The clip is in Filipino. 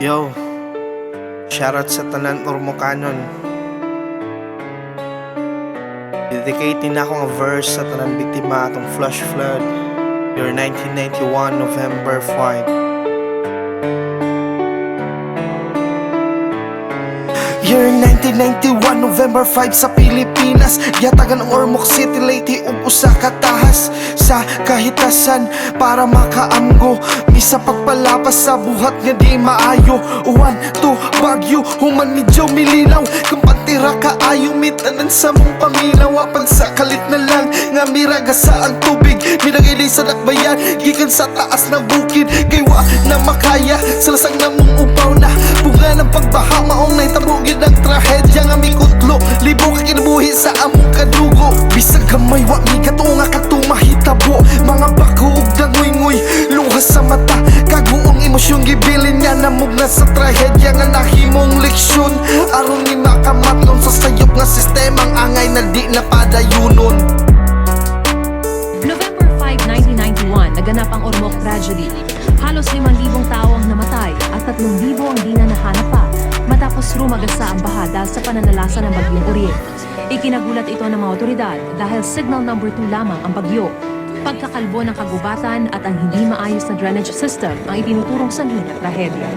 Yo, shoutout sa tanan Ormocanon. Dedicating na akong verse sa tanan biktima atong flash flood. Year 1991, November 5. Year 1991, November 5 sa Pilipinas. Yatagan ang Ormoc City, Leyte ug usa ka tahas sa kahitasan para makaamgo. Misa pagpalapas sa buhat nga di maayo. 1, 2, Bagyo, human medyo mililaw. Kampantira kaayo, mitanan sa mong paminaw. Apag sa kalit na lang nga miraga sa ang tubig. Minagili sa nakbayan, gikan sa taas na bukid. Kaywa na makaya, salasang na mong upaw na. Bunga ng pagbaha, maong naitabugid ang trahedya nga mikutlo. Libo ka kinabuhi sa among kadugo. Bisag gamay, wa mi katunga katumahitabo. Mga bako ug dangoy-ngoy, luha sa mata. Kaguong emosyon gibilin niya namog na sa trahedya nga nahimong leksyon. Aron ni makamatlon sa sayop nga sistemang angay na di napadayunon. November 5, 1991, naganap ang Ormoc tragedy. Halos 5,000 tao ang namatay at 3,000 ang di na nahanap pa matapos rumagasa ang baha dahil sa pananalasa ng bagyong Oriel. Ikinagulat ito ng mga otoridad dahil signal number 2 lamang ang bagyo. Pagkakalbo ng kagubatan at ang hindi maayos na drainage system ang itinuturong sanhi ng trahedya.